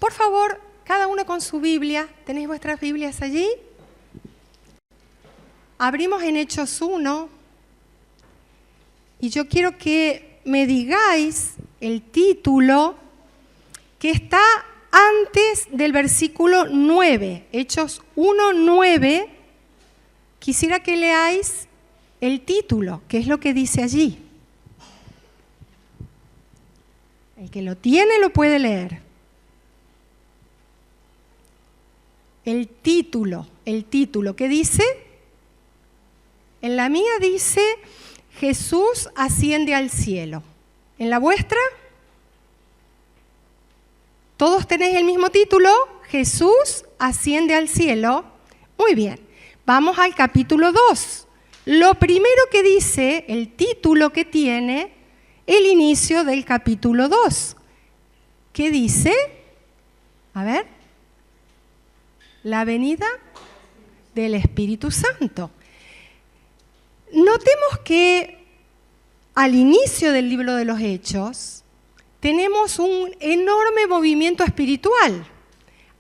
Por favor, cada uno con su Biblia. ¿Tenéis vuestras Biblias allí? Abrimos en Hechos 1 y yo quiero que me digáis el título que está antes del versículo 9, Hechos 1:9. Quisiera que leáis el título, que es lo que dice allí. El que lo tiene lo puede leer. El título, ¿qué dice? En la mía dice, Jesús asciende al cielo. ¿En la vuestra? ¿Todos tenéis el mismo título? Jesús asciende al cielo. Muy bien, vamos al capítulo 2. Lo primero que dice, el título que tiene, el inicio del capítulo 2. ¿Qué dice? A ver. La venida del Espíritu Santo. Notemos que al inicio del libro de los Hechos tenemos un enorme movimiento espiritual.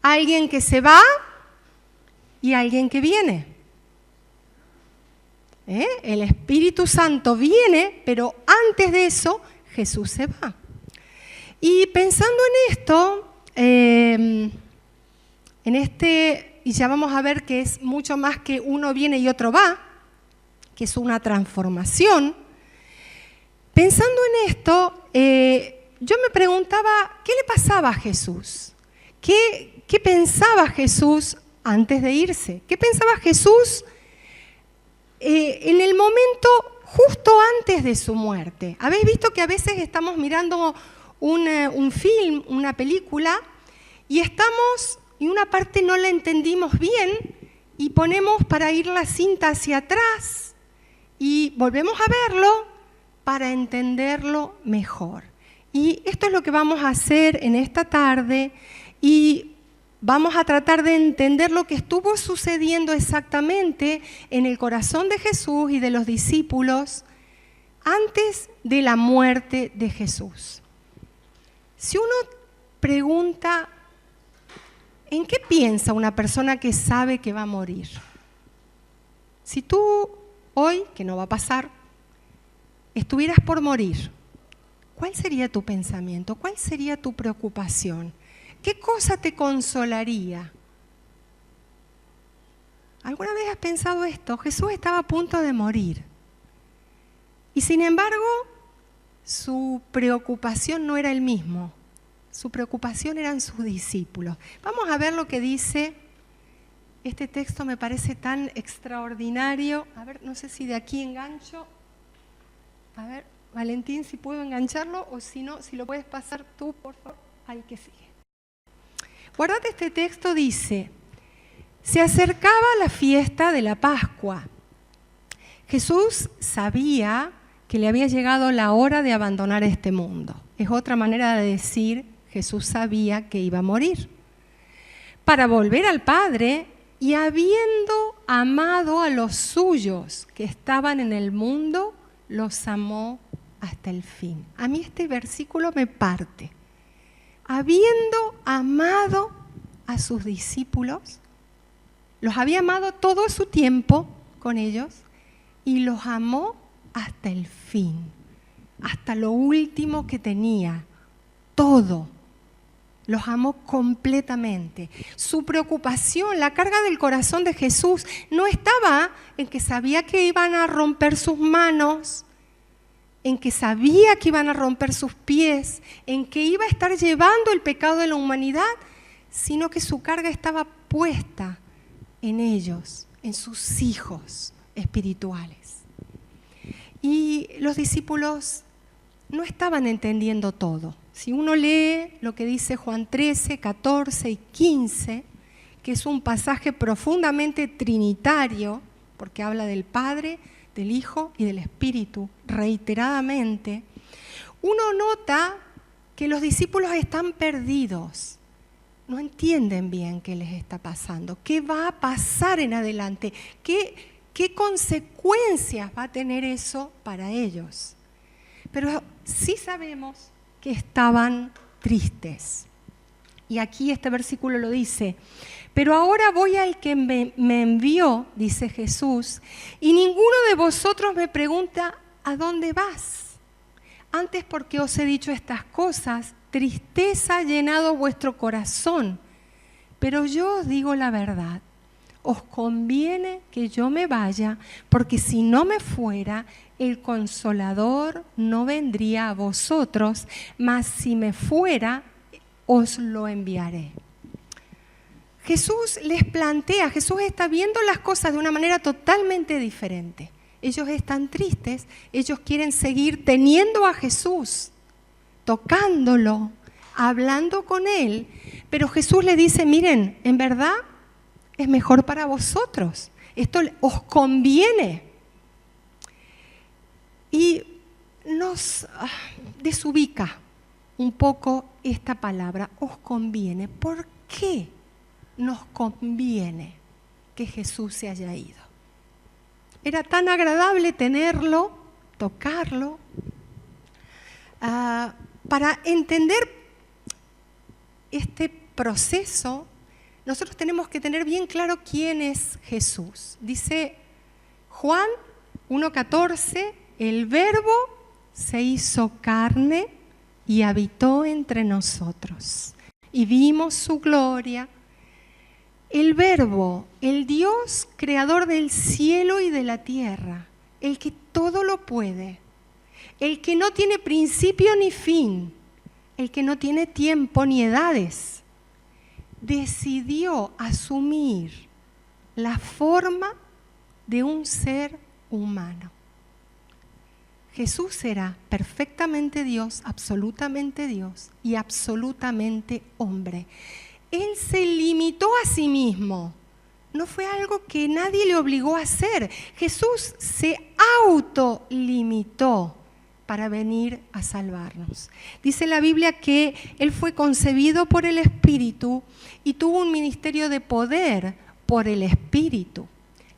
Alguien que se va y alguien que viene. El Espíritu Santo viene, pero antes de eso Jesús se va. Y pensando en esto, y ya vamos a ver que es mucho más que uno viene y otro va, que es una transformación. Pensando en esto, yo me preguntaba, ¿qué le pasaba a Jesús? ¿Qué pensaba Jesús antes de irse? ¿Qué pensaba Jesús en el momento justo antes de su muerte? ¿Habéis visto que a veces estamos mirando un film, una película, y una parte no la entendimos bien y ponemos para ir la cinta hacia atrás y volvemos a verlo para entenderlo mejor? Y esto es lo que vamos a hacer en esta tarde y vamos a tratar de entender lo que estuvo sucediendo exactamente en el corazón de Jesús y de los discípulos antes de la muerte de Jesús. Si uno pregunta, ¿en qué piensa una persona que sabe que va a morir? Si tú hoy, que no va a pasar, estuvieras por morir, ¿cuál sería tu pensamiento? ¿Cuál sería tu preocupación? ¿Qué cosa te consolaría? ¿Alguna vez has pensado esto? Jesús estaba a punto de morir. Y sin embargo, su preocupación no era el mismo. Su preocupación eran sus discípulos. Vamos a ver lo que dice. Este texto me parece tan extraordinario. A ver, no sé si de aquí engancho. A ver, Valentín, si puedo engancharlo, o si no, si lo puedes pasar tú, por favor. Ahí que sigue. Guardate este texto, dice, se acercaba la fiesta de la Pascua. Jesús sabía que le había llegado la hora de abandonar este mundo. Es otra manera de decir, Jesús sabía que iba a morir. Para volver al Padre, y habiendo amado a los suyos que estaban en el mundo, los amó hasta el fin. A mí este versículo me parte. Habiendo amado a sus discípulos, los había amado todo su tiempo con ellos y los amó hasta el fin, hasta lo último que tenía, todo. Los amó completamente. Su preocupación, la carga del corazón de Jesús no estaba en que sabía que iban a romper sus manos, en que sabía que iban a romper sus pies, en que iba a estar llevando el pecado de la humanidad, sino que su carga estaba puesta en ellos, en sus hijos espirituales. Y los discípulos no estaban entendiendo todo. Si uno lee lo que dice Juan 13, 14 y 15, que es un pasaje profundamente trinitario, porque habla del Padre, del Hijo y del Espíritu, reiteradamente, uno nota que los discípulos están perdidos, no entienden bien qué les está pasando, qué va a pasar en adelante, qué consecuencias va a tener eso para ellos. Pero sí sabemos que estaban tristes. Y aquí este versículo lo dice: pero ahora voy al que me envió, dice Jesús, y ninguno de vosotros me pregunta: ¿a dónde vas? Antes, porque os he dicho estas cosas, tristeza ha llenado vuestro corazón. Pero yo os digo la verdad, os conviene que yo me vaya, porque si no me fuera, el Consolador no vendría a vosotros, mas si me fuera, os lo enviaré. Jesús les plantea, Jesús está viendo las cosas de una manera totalmente diferente. Ellos están tristes, ellos quieren seguir teniendo a Jesús, tocándolo, hablando con Él, pero Jesús les dice: miren, en verdad es mejor para vosotros, esto os conviene. Y nos desubica un poco esta palabra, os conviene. ¿Por qué nos conviene que Jesús se haya ido? Era tan agradable tenerlo, tocarlo. Para entender este proceso, nosotros tenemos que tener bien claro quién es Jesús. Dice Juan 1:14, el Verbo se hizo carne y habitó entre nosotros. Y vimos su gloria. El Verbo, el Dios creador del cielo y de la tierra, el que todo lo puede, el que no tiene principio ni fin, el que no tiene tiempo ni edades, decidió asumir la forma de un ser humano. Jesús era perfectamente Dios y absolutamente hombre. Él se limitó a sí mismo. No fue algo que nadie le obligó a hacer. Jesús se autolimitó para venir a salvarnos. Dice la Biblia que Él fue concebido por el Espíritu y tuvo un ministerio de poder por el Espíritu.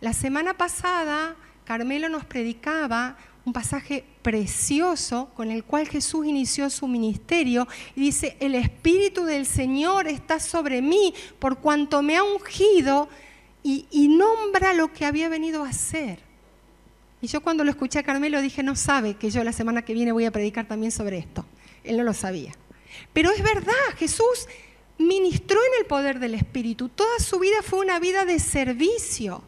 La semana pasada, Carmelo nos predicaba un pasaje precioso con el cual Jesús inició su ministerio y dice: el Espíritu del Señor está sobre mí por cuanto me ha ungido, y nombra lo que había venido a hacer. Y yo cuando lo escuché a Carmelo dije: no sabe que yo la semana que viene voy a predicar también sobre esto. Él no lo sabía. Pero es verdad, Jesús ministró en el poder del Espíritu. Toda su vida fue una vida de servicio.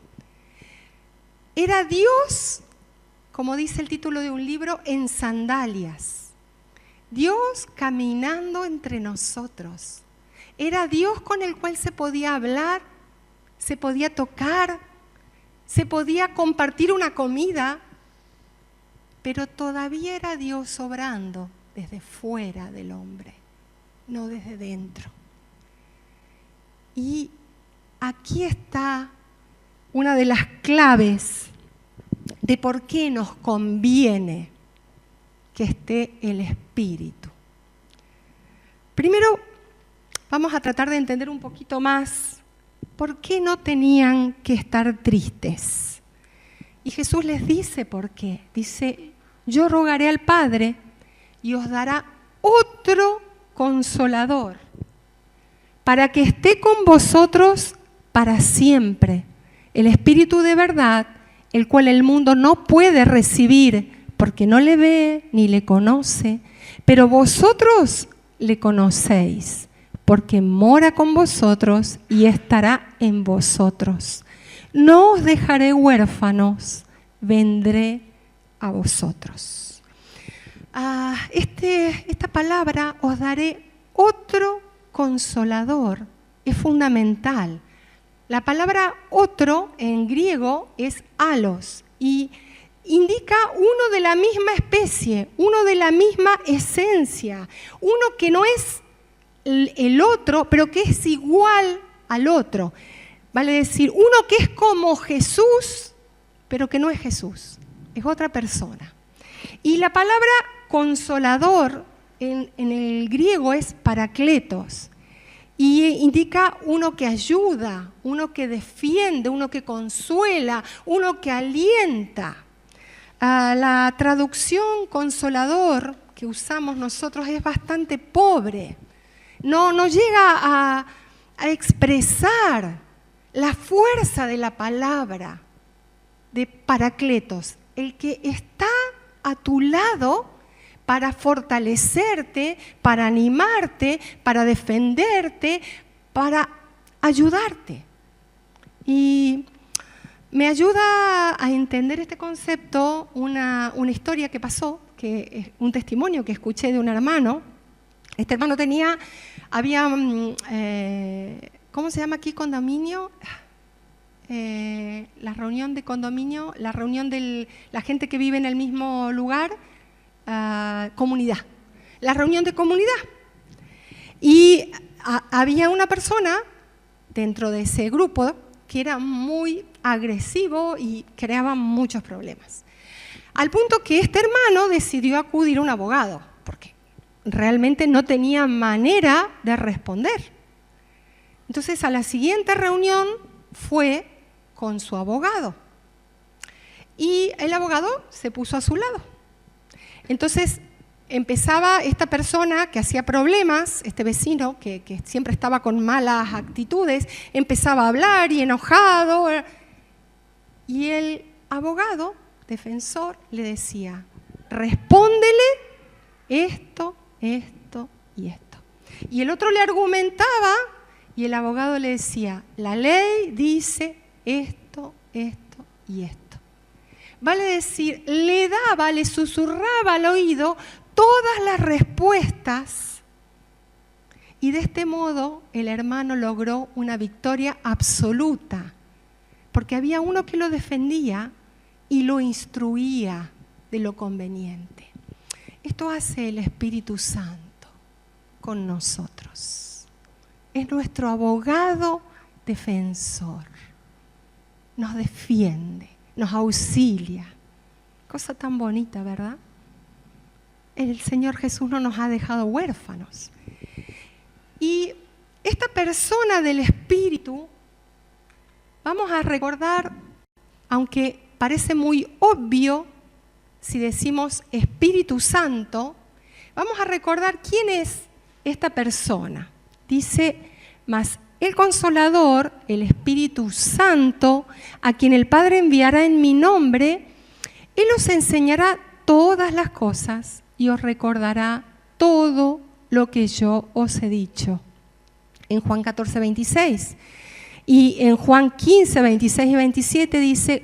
Era Dios, como dice el título de un libro, en sandalias. Dios caminando entre nosotros. Era Dios con el cual se podía hablar, se podía tocar, se podía compartir una comida, pero todavía era Dios obrando desde fuera del hombre, no desde dentro. Y aquí está una de las claves de por qué nos conviene que esté el Espíritu. Primero, vamos a tratar de entender un poquito más por qué no tenían que estar tristes. Y Jesús les dice por qué. Dice: yo rogaré al Padre y os dará otro Consolador para que esté con vosotros para siempre, el Espíritu de verdad, el cual el mundo no puede recibir porque no le ve ni le conoce, pero vosotros le conocéis, porque mora con vosotros y estará en vosotros. No os dejaré huérfanos, vendré a vosotros. Esta palabra, os daré otro Consolador, es fundamental. La palabra otro en griego es alos y indica uno de la misma especie, uno de la misma esencia, uno que no es el otro, pero que es igual al otro. Vale decir, uno que es como Jesús, pero que no es Jesús, es otra persona. Y la palabra consolador en el griego es parakletos. Y indica uno que ayuda, uno que defiende, uno que consuela, uno que alienta. La traducción consolador que usamos nosotros es bastante pobre. no llega a expresar la fuerza de la palabra de Paracletos, el que está a tu lado para fortalecerte, para animarte, para defenderte, para ayudarte. Y me ayuda a entender este concepto una historia que pasó, un testimonio que escuché de un hermano. Este hermano había, ¿cómo se llama aquí? Condominio. La reunión de condominio, la reunión de la gente que vive en el mismo lugar, comunidad. La reunión de comunidad. Y había una persona dentro de ese grupo que era muy agresivo y creaba muchos problemas. Al punto que este hermano decidió acudir a un abogado, porque realmente no tenía manera de responder. Entonces, a la siguiente reunión fue con su abogado. Y el abogado se puso a su lado. Entonces, empezaba esta persona que hacía problemas, este vecino que siempre estaba con malas actitudes, empezaba a hablar y enojado. Y el abogado, defensor, le decía, respóndele esto, esto y esto. Y el otro le argumentaba y el abogado le decía, la ley dice esto, esto y esto. Vale decir, le susurraba al oído todas las respuestas y de este modo el hermano logró una victoria absoluta porque había uno que lo defendía y lo instruía de lo conveniente. Esto hace el Espíritu Santo con nosotros. Es nuestro abogado defensor. Nos defiende, nos auxilia. Cosa tan bonita, ¿verdad? El Señor Jesús no nos ha dejado huérfanos. Y esta persona del Espíritu, vamos a recordar, aunque parece muy obvio, si decimos Espíritu Santo, vamos a recordar quién es esta persona. Dice, mas el Consolador, el Espíritu Santo, a quien el Padre enviará en mi nombre, Él os enseñará todas las cosas y os recordará todo lo que yo os he dicho. En Juan 14, 26. Y en Juan 15, 26 y 27 dice,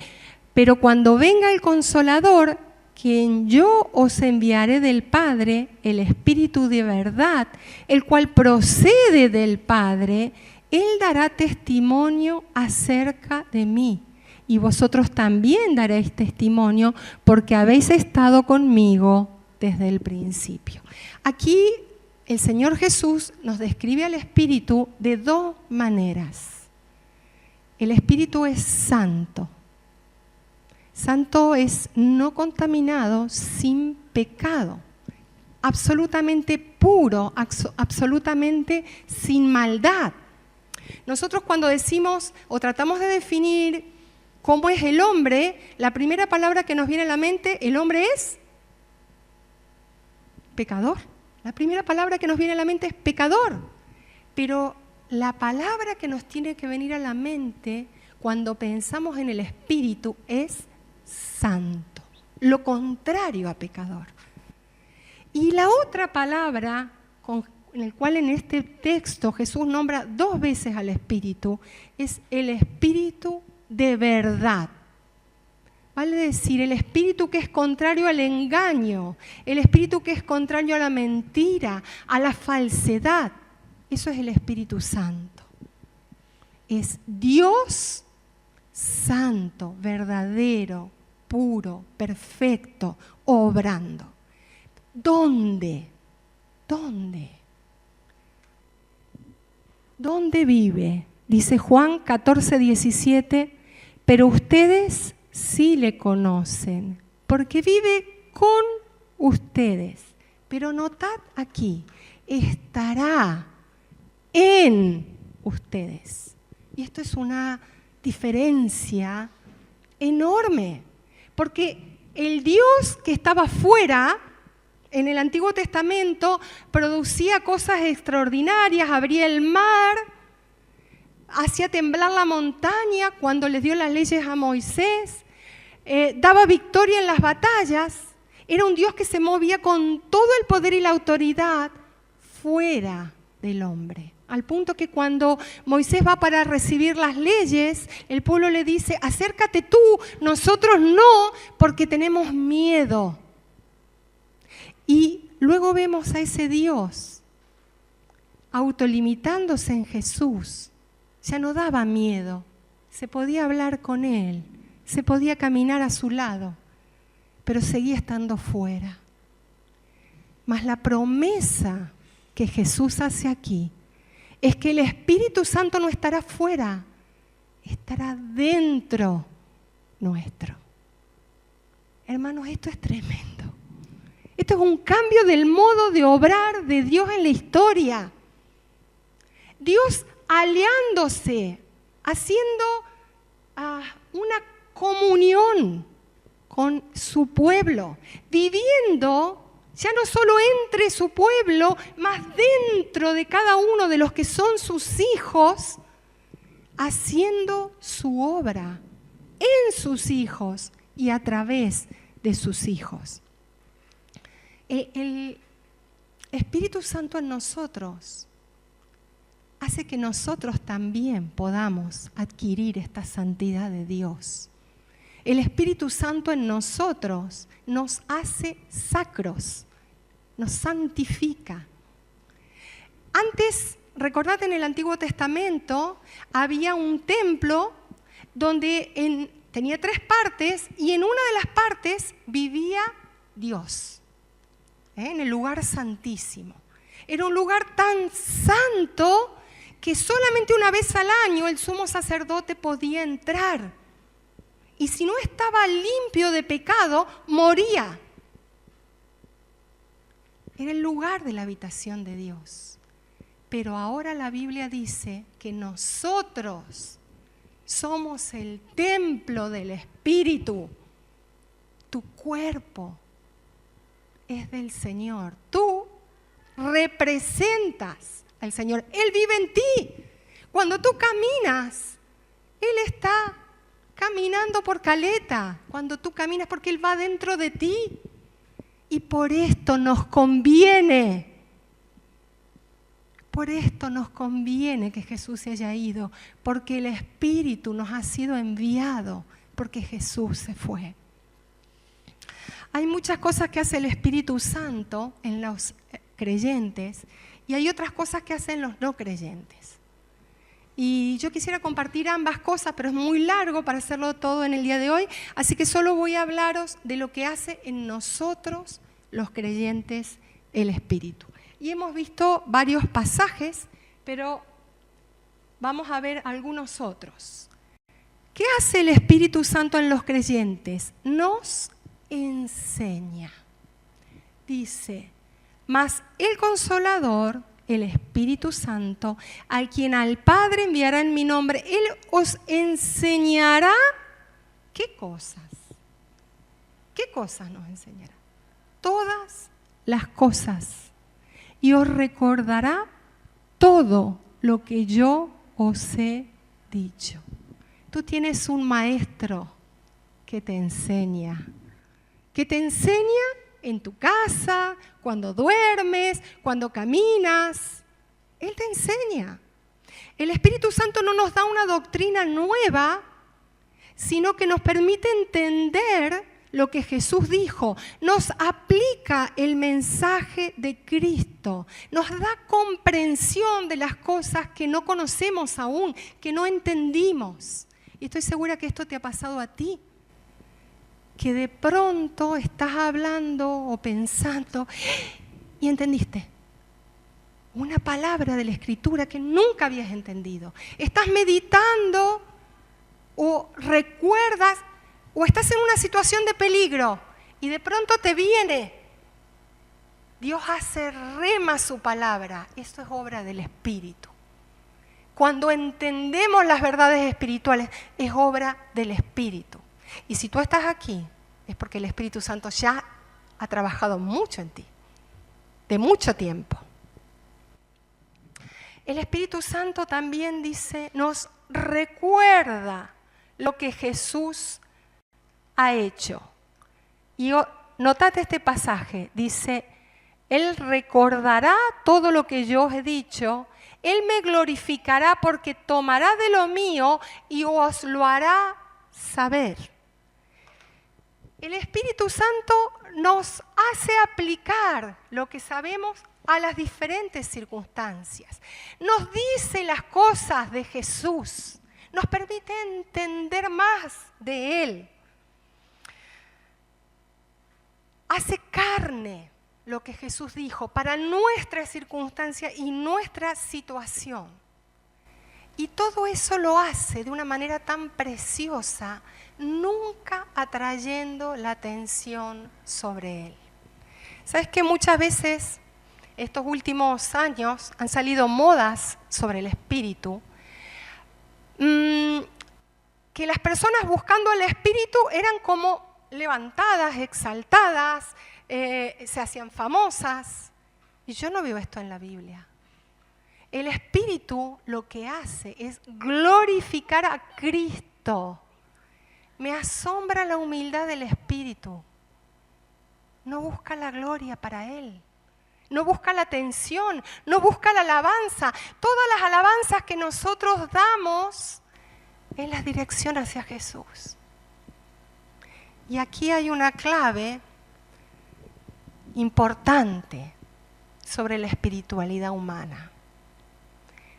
pero cuando venga el Consolador, quien yo os enviaré del Padre, el Espíritu de verdad, el cual procede del Padre, Él dará testimonio acerca de mí. Y vosotros también daréis testimonio porque habéis estado conmigo desde el principio. Aquí el Señor Jesús nos describe al Espíritu de dos maneras. El Espíritu es santo. Santo es no contaminado, sin pecado. Absolutamente puro, absolutamente sin maldad. Nosotros cuando decimos o tratamos de definir cómo es el hombre, la primera palabra que nos viene a la mente, el hombre es pecador. La primera palabra que nos viene a la mente es pecador. Pero la palabra que nos tiene que venir a la mente cuando pensamos en el Espíritu es santo, lo contrario a pecador. Y la otra palabra en el cual en este texto Jesús nombra dos veces al Espíritu es el Espíritu de verdad. Vale decir, el Espíritu que es contrario al engaño, el Espíritu que es contrario a la mentira, a la falsedad. Eso es el Espíritu Santo. Es Dios santo, verdadero, puro, perfecto, obrando. ¿Dónde? ¿Dónde? ¿Dónde vive? Dice Juan 14, 17, pero ustedes sí le conocen, porque vive con ustedes. Pero notad aquí, estará en ustedes. Y esto es una diferencia enorme, porque el Dios que estaba fuera en el Antiguo Testamento producía cosas extraordinarias, abría el mar, hacía temblar la montaña cuando les dio las leyes a Moisés, daba victoria en las batallas. Era un Dios que se movía con todo el poder y la autoridad fuera del hombre. Al punto que cuando Moisés va para recibir las leyes, el pueblo le dice, acércate tú, nosotros no, porque tenemos miedo. Y luego vemos a ese Dios autolimitándose en Jesús. Ya no daba miedo, se podía hablar con Él, se podía caminar a su lado, pero seguía estando fuera. Mas la promesa que Jesús hace aquí es que el Espíritu Santo no estará fuera, estará dentro nuestro. Hermanos, esto es tremendo. Esto es un cambio del modo de obrar de Dios en la historia. Dios aliándose, haciendo una comunión con su pueblo, viviendo ya no solo entre su pueblo, más dentro de cada uno de los que son sus hijos, haciendo su obra en sus hijos y a través de sus hijos. El Espíritu Santo en nosotros hace que nosotros también podamos adquirir esta santidad de Dios. El Espíritu Santo en nosotros nos hace sacros, nos santifica. Antes, recordad, en el Antiguo Testamento había un templo donde tenía 3 partes y en una de las partes vivía Dios, en el lugar santísimo. Era un lugar tan santo que solamente una vez al año el sumo sacerdote podía entrar. Y si no estaba limpio de pecado, moría. Era el lugar de la habitación de Dios. Pero ahora la Biblia dice que nosotros somos el templo del Espíritu. Tu cuerpo es del Señor. Tú representas al Señor. Él vive en ti. Cuando tú caminas, Él está caminando por Caleta, cuando tú caminas, porque Él va dentro de ti. Y por esto nos conviene que Jesús se haya ido, porque el Espíritu nos ha sido enviado, porque Jesús se fue. Hay muchas cosas que hace el Espíritu Santo en los creyentes y hay otras cosas que hacen los no creyentes. Y yo quisiera compartir ambas cosas, pero es muy largo para hacerlo todo en el día de hoy, así que solo voy a hablaros de lo que hace en nosotros, los creyentes, el Espíritu. Y hemos visto varios pasajes, pero vamos a ver algunos otros. ¿Qué hace el Espíritu Santo en los creyentes? Nos enseña. Dice, mas el Consolador, el Espíritu Santo, al quien al Padre enviará en mi nombre, Él os enseñará, ¿qué cosas? ¿Qué cosas nos enseñará? Todas las cosas. Y os recordará todo lo que yo os he dicho. Tú tienes un maestro que te enseña en tu casa, cuando duermes, cuando caminas. Él te enseña. El Espíritu Santo no nos da una doctrina nueva, sino que nos permite entender lo que Jesús dijo, nos aplica el mensaje de Cristo, nos da comprensión de las cosas que no conocemos aún, que no entendimos. Y estoy segura que esto te ha pasado a ti, que de pronto estás hablando o pensando y entendiste una palabra de la Escritura que nunca habías entendido. Estás meditando o recuerdas o estás en una situación de peligro y de pronto te viene. Dios hace rema su palabra. Esto es obra del Espíritu. Cuando entendemos las verdades espirituales, es obra del Espíritu. Y si tú estás aquí, es porque el Espíritu Santo ya ha trabajado mucho en ti. de mucho tiempo. El Espíritu Santo también dice, nos recuerda lo que Jesús ha hecho. Y notate este pasaje, dice, Él recordará todo lo que yo os he dicho, Él me glorificará porque tomará de lo mío y os lo hará saber. El Espíritu Santo nos hace aplicar lo que sabemos a las diferentes circunstancias. Nos dice las cosas de Jesús, nos permite entender más de Él. Hace carne lo que Jesús dijo para nuestra circunstancia y nuestra situación. Y todo eso lo hace de una manera tan preciosa, nunca atrayendo la atención sobre Él. ¿Sabes que muchas veces estos últimos años han salido modas sobre el espíritu? Que las personas buscando el espíritu eran como levantadas, exaltadas, se hacían famosas. Y yo no veo esto en la Biblia. El espíritu lo que hace es glorificar a Cristo. Me asombra la humildad del espíritu. No busca la gloria para Él. No busca la atención, no busca la alabanza. Todas las alabanzas que nosotros damos es la dirección hacia Jesús. Y aquí hay una clave importante sobre la espiritualidad humana.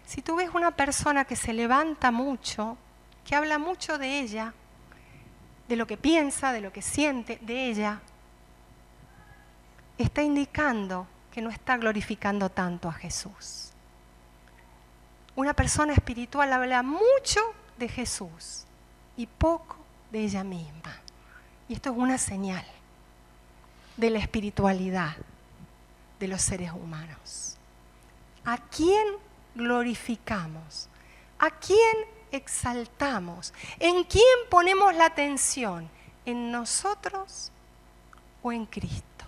Si tú ves una persona que se levanta mucho, que habla mucho de ella, de lo que piensa, de lo que siente, de ella, está indicando que no está glorificando tanto a Jesús. Una persona espiritual habla mucho de Jesús y poco de ella misma. Y esto es una señal de la espiritualidad de los seres humanos. ¿A quién glorificamos? ¿A quién exaltamos? ¿En quién ponemos la atención? ¿En nosotros o en Cristo?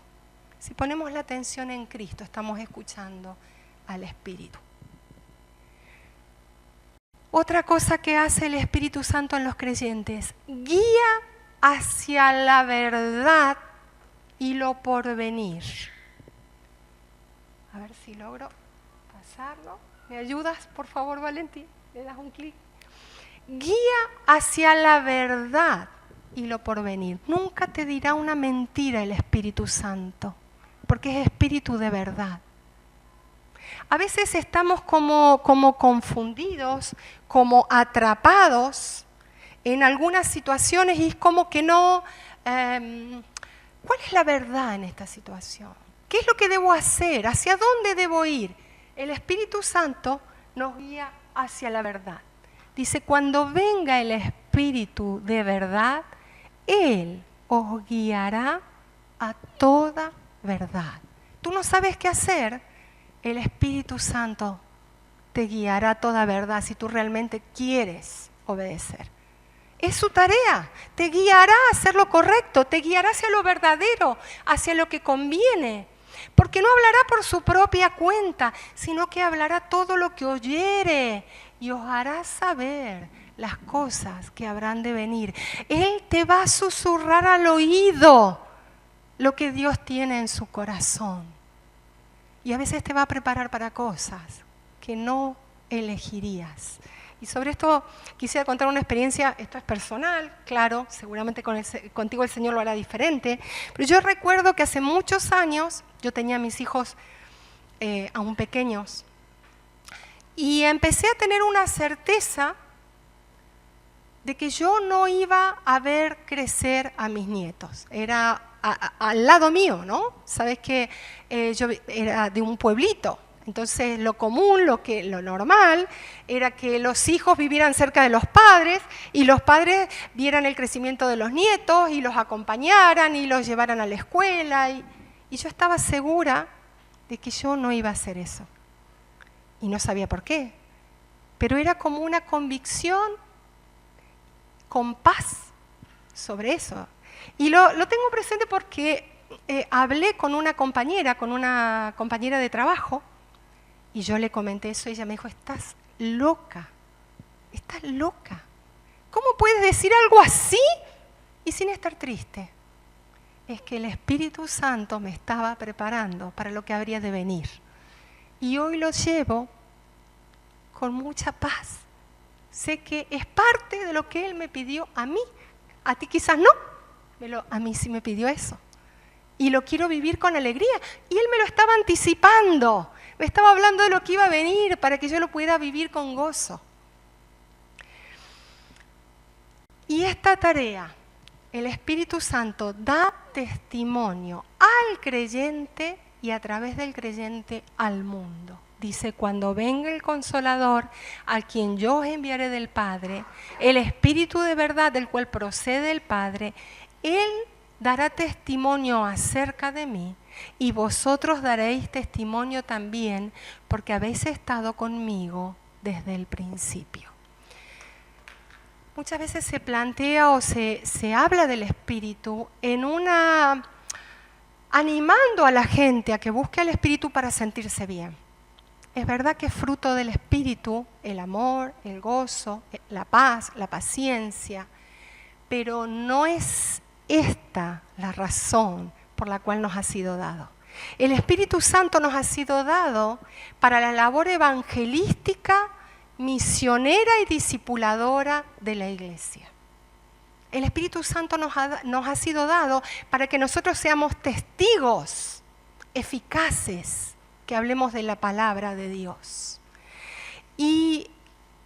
Si ponemos la atención en Cristo, estamos escuchando al Espíritu. Otra cosa que hace el Espíritu Santo en los creyentes, guía hacia la verdad y lo porvenir. A ver si logro pasarlo. ¿Me ayudas, por favor, Valentín? ¿Le das un clic? Guía hacia la verdad y lo porvenir. Nunca te dirá una mentira el Espíritu Santo, porque es espíritu de verdad. A veces estamos como confundidos, como atrapados en algunas situaciones y es como que no... ¿Cuál es la verdad en esta situación? ¿Qué es lo que debo hacer? ¿Hacia dónde debo ir? El Espíritu Santo nos guía hacia la verdad. Dice, cuando venga el Espíritu de verdad, Él os guiará a toda verdad. Tú no sabes qué hacer, el Espíritu Santo te guiará a toda verdad si tú realmente quieres obedecer. Es su tarea, te guiará a hacer lo correcto, te guiará hacia lo verdadero, hacia lo que conviene. Porque no hablará por su propia cuenta, sino que hablará todo lo que oyere y os hará saber las cosas que habrán de venir. Él te va a susurrar al oído lo que Dios tiene en su corazón. Y a veces te va a preparar para cosas que no elegirías. Y sobre esto quisiera contar una experiencia, esto es personal, claro, seguramente contigo el Señor lo hará diferente, pero yo recuerdo que hace muchos años, yo tenía a mis hijos aún pequeños, y empecé a tener una certeza de que yo no iba a ver crecer a mis nietos. Era al lado mío, ¿no? Sabes que yo era de un pueblito. Entonces lo común, lo normal, era que los hijos vivieran cerca de los padres y los padres vieran el crecimiento de los nietos y los acompañaran y los llevaran a la escuela. Y yo estaba segura de que yo no iba a hacer eso. Y no sabía por qué. Pero era como una convicción con paz sobre eso. Y lo tengo presente porque hablé con una compañera de trabajo, y yo le comenté eso y ella me dijo, estás loca. ¿Cómo puedes decir algo así y sin estar triste? Es que el Espíritu Santo me estaba preparando para lo que habría de venir. Y hoy lo llevo con mucha paz. Sé que es parte de lo que Él me pidió a mí. A ti quizás no, pero a mí sí me pidió eso. Y lo quiero vivir con alegría. Y Él me lo estaba anticipando. Me estaba hablando de lo que iba a venir para que yo lo pudiera vivir con gozo. Y esta tarea, el Espíritu Santo da testimonio al creyente y a través del creyente al mundo. Dice, cuando venga el Consolador, a quien yo os enviaré del Padre, el Espíritu de verdad del cual procede el Padre, Él dará testimonio acerca de mí y vosotros daréis testimonio también porque habéis estado conmigo desde el principio. Muchas veces se plantea o se habla del Espíritu animando a la gente a que busque al Espíritu para sentirse bien. Es verdad que es fruto del Espíritu el amor, el gozo, la paz, la paciencia, pero no es esta la razón por la cual nos ha sido dado. El Espíritu Santo nos ha sido dado para la labor evangelística, misionera y discipuladora de la Iglesia. El Espíritu Santo nos ha sido dado para que nosotros seamos testigos eficaces, que hablemos de la palabra de Dios. Y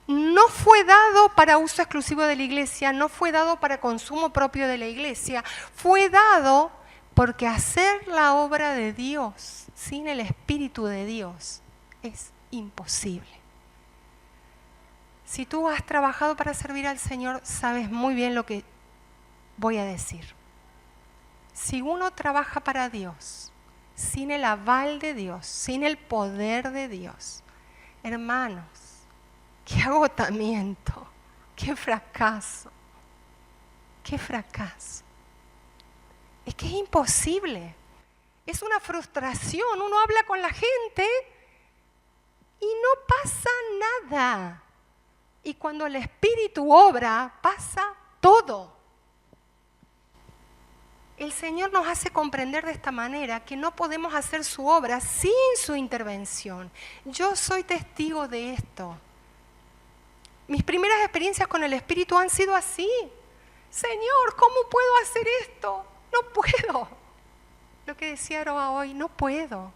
no fue dado para uso exclusivo de la Iglesia, no fue dado para consumo propio de la Iglesia, fue dado porque hacer la obra de Dios sin el Espíritu de Dios es imposible. Si tú has trabajado para servir al Señor, sabes muy bien lo que voy a decir. Si uno trabaja para Dios, sin el aval de Dios, sin el poder de Dios, hermanos, qué agotamiento, qué fracaso, qué fracaso. Es que es imposible, es una frustración, uno habla con la gente y no pasa nada. Y cuando el Espíritu obra, pasa todo. El Señor nos hace comprender de esta manera que no podemos hacer su obra sin su intervención. Yo soy testigo de esto. Mis primeras experiencias con el Espíritu han sido así. Señor, ¿cómo puedo hacer esto? No puedo. Lo que decía Aroa hoy, no puedo.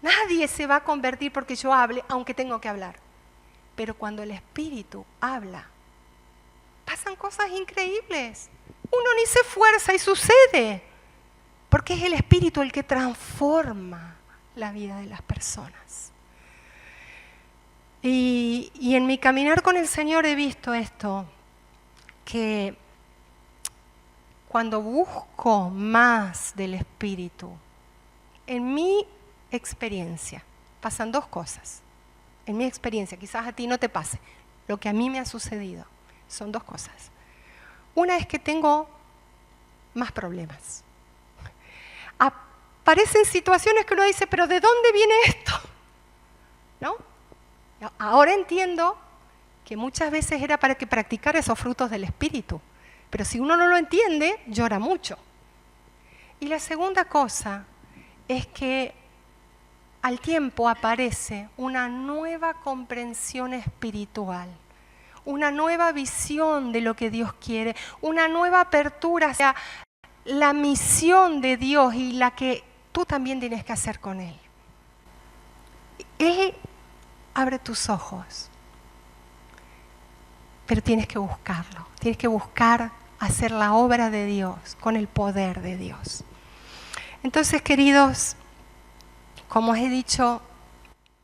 Nadie se va a convertir porque yo hable, aunque tengo que hablar. Pero cuando el Espíritu habla, pasan cosas increíbles. Uno ni se esfuerza y sucede. Porque es el Espíritu el que transforma la vida de las personas. Y en mi caminar con el Señor he visto esto, que cuando busco más del Espíritu, en mi experiencia, pasan dos cosas. En mi experiencia, quizás a ti no te pase, lo que a mí me ha sucedido son dos cosas. Una es que tengo más problemas. Aparecen situaciones que uno dice, pero ¿de dónde viene esto? ¿No? Ahora entiendo que muchas veces era para que practicara esos frutos del Espíritu, pero si uno no lo entiende, llora mucho. Y la segunda cosa es que al tiempo aparece una nueva comprensión espiritual, una nueva visión de lo que Dios quiere, una nueva apertura hacia la misión de Dios y la que tú también tienes que hacer con Él. Él abre tus ojos, pero tienes que buscarlo, tienes que buscar hacer la obra de Dios con el poder de Dios. Entonces, queridos, como os he dicho,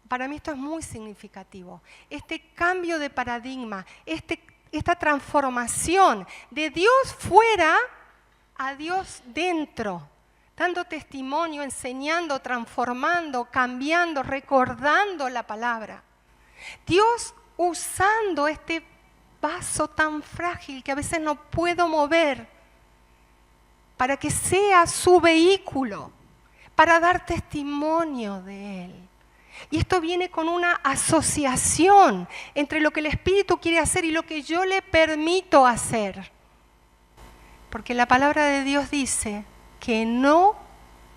para mí esto es muy significativo. Este cambio de paradigma, esta transformación de Dios fuera a Dios dentro, dando testimonio, enseñando, transformando, cambiando, recordando la palabra. Dios usando este vaso tan frágil que a veces no puedo mover, para que sea su vehículo, para dar testimonio de Él. Y esto viene con una asociación entre lo que el Espíritu quiere hacer y lo que yo le permito hacer. Porque la palabra de Dios dice que no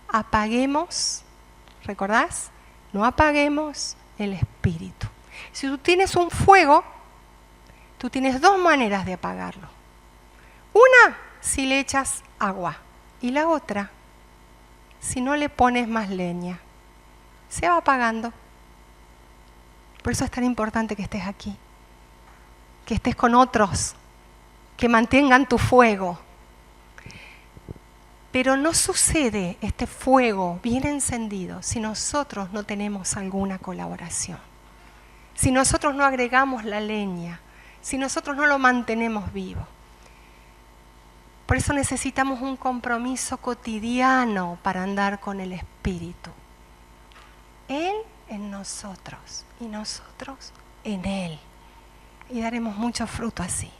apaguemos, ¿recordás? No apaguemos el Espíritu. Si tú tienes un fuego, tú tienes dos maneras de apagarlo. Una, si le echas agua, y la otra, si no le pones más leña. Se va apagando. Por eso es tan importante que estés aquí, que estés con otros, que mantengan tu fuego. Pero no sucede este fuego bien encendido si nosotros no tenemos alguna colaboración, si nosotros no agregamos la leña, si nosotros no lo mantenemos vivo. Por eso necesitamos un compromiso cotidiano para andar con el Espíritu. Él en nosotros y nosotros en Él. Y daremos mucho fruto así.